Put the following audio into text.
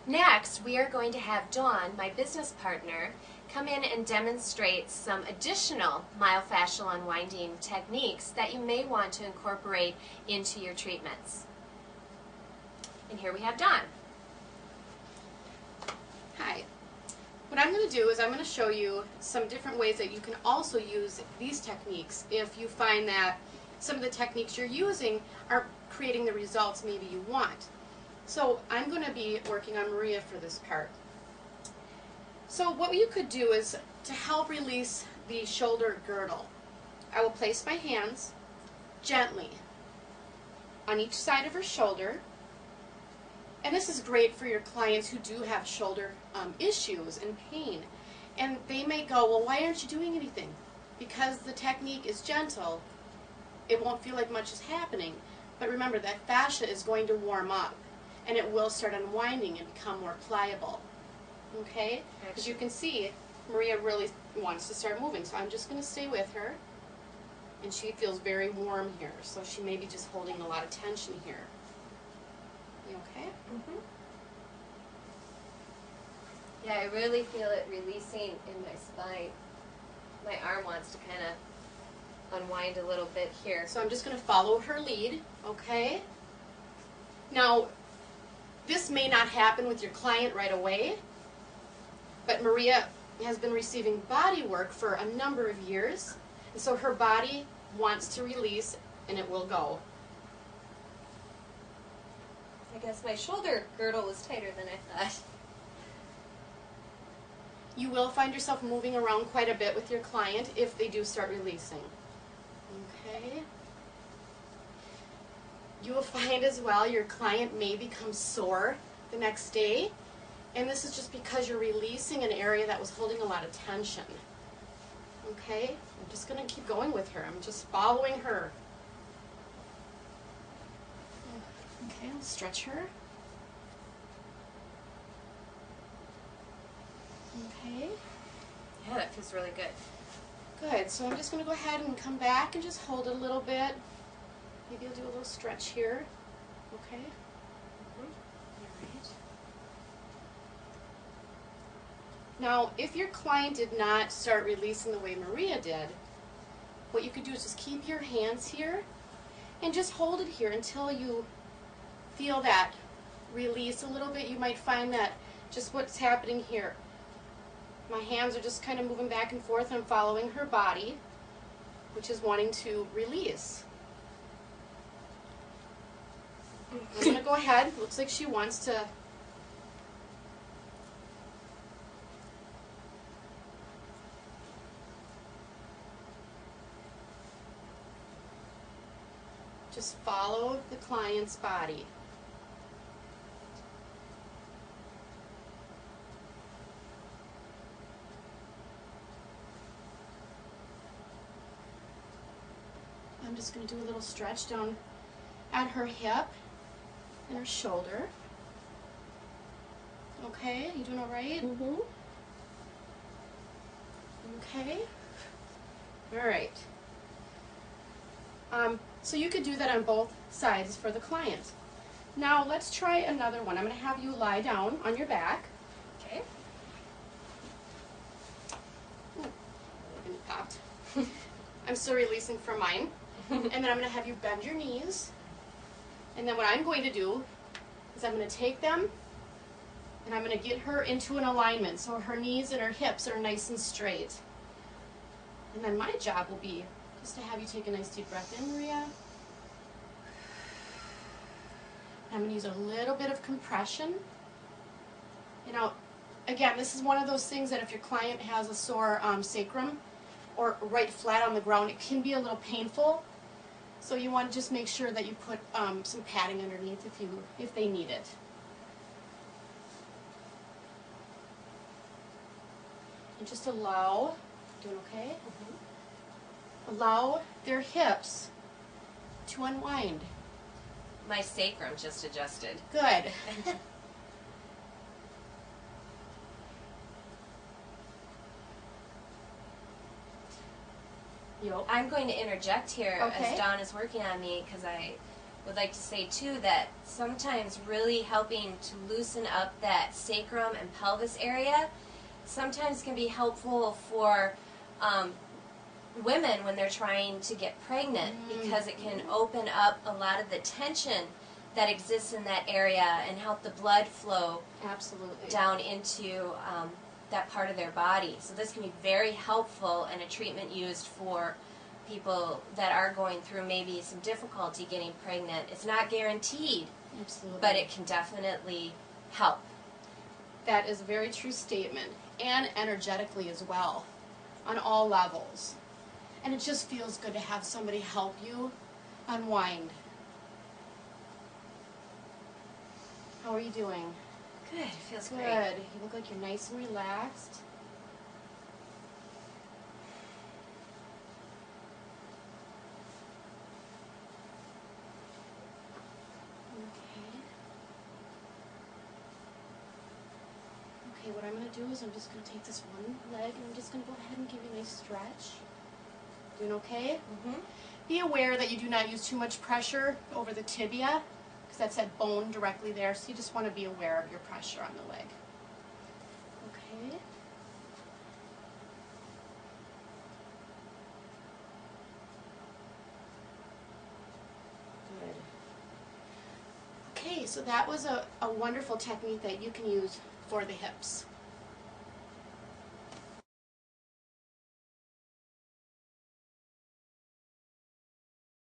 Next, we are going to have Dawn, my business partner, come in and demonstrate some additional myofascial unwinding techniques that you may want to incorporate into your treatments. And here we have Dawn. Hi. What I'm going to do is I'm going to show you some different ways that you can also use these techniques if you find that some of the techniques you're using aren't creating the results maybe you want. So I'm going to be working on Maria for this part. So what you could do is to help release the shoulder girdle. I will place my hands gently on each side of her shoulder. And this is great for your clients who do have shoulder issues and pain. And they may go, well, why aren't you doing anything? Because the technique is gentle, it won't feel like much is happening. But remember, that fascia is going to warm up, and it will start unwinding and become more pliable. Okay? As you can see, Maria really wants to start moving, so I'm just going to stay with her. And she feels very warm here, so she may be just holding a lot of tension here. You okay? Mm-hmm. Yeah, I really feel it releasing in my spine. My arm wants to kind of unwind a little bit here. So I'm just going to follow her lead, okay? Now, this may not happen with your client right away, but Maria has been receiving body work for a number of years, and so her body wants to release, and it will go. I guess my shoulder girdle was tighter than I thought. You will find yourself moving around quite a bit with your client if they do start releasing. Okay. You will find as well your client may become sore the next day, and this is just because you're releasing an area that was holding a lot of tension. Okay? I'm just going to keep going with her. I'm just following her. Okay, I'll stretch her. Okay. Yeah, that feels really good. Good. So I'm just going to go ahead and come back and just hold it a little bit. Maybe I'll do a little stretch here. Okay. Mm-hmm. All right. Now, if your client did not start releasing the way Maria did, what you could do is just keep your hands here and just hold it here until you feel that release a little bit. You might find that just what's happening here. My hands are just kind of moving back and forth. I'm following her body, which is wanting to release. I'm going to go ahead. Looks like she wants to just follow the client's body. I'm just going to do a little stretch down at her hip and her shoulder. Okay, you doing all right? Mm-hmm. Okay. All right. So you could do that on both sides for the client. Now let's try another one. I'm going to have you lie down on your back. Okay. Ooh, it popped. I'm still releasing from mine. And then I'm going to have you bend your knees. And then what I'm going to do is I'm going to take them and I'm going to get her into an alignment so her knees and her hips are nice and straight. And then my job will be just to have you take a nice deep breath in, Maria. I'm going to use a little bit of compression. You know, again, this is one of those things that if your client has a sore sacrum or right flat on the ground, it can be a little painful. So you want to just make sure that you put some padding underneath if they need it. And just allow, doing okay? Mm-hmm. Allow their hips to unwind. My sacrum just adjusted. Good. I'm going to interject here Okay. as Dawn is working on me because I would like to say too that sometimes really helping to loosen up that sacrum and pelvis area sometimes can be helpful for women when they're trying to get pregnant, because it can open up a lot of the tension that exists in that area and help the blood flow Absolutely. down into that part of their body. So this can be very helpful and a treatment used for people that are going through maybe some difficulty getting pregnant. It's not guaranteed, Absolutely. but it can definitely help. That is a very true statement, and energetically as well, on all levels. And it just feels good to have somebody help you unwind. How are you doing? Good, it feels Good. great. You look like you're nice and relaxed. Okay, what I'm going to do is I'm just going to take this one leg and I'm just going to go ahead and give you a nice stretch. Doing okay? Mm-hmm. Be aware that you do not use too much pressure over the tibia, because that's that bone directly there, so you just want to be aware of your pressure on the leg. Okay. Good. Okay, so that was a wonderful technique that you can use for the hips.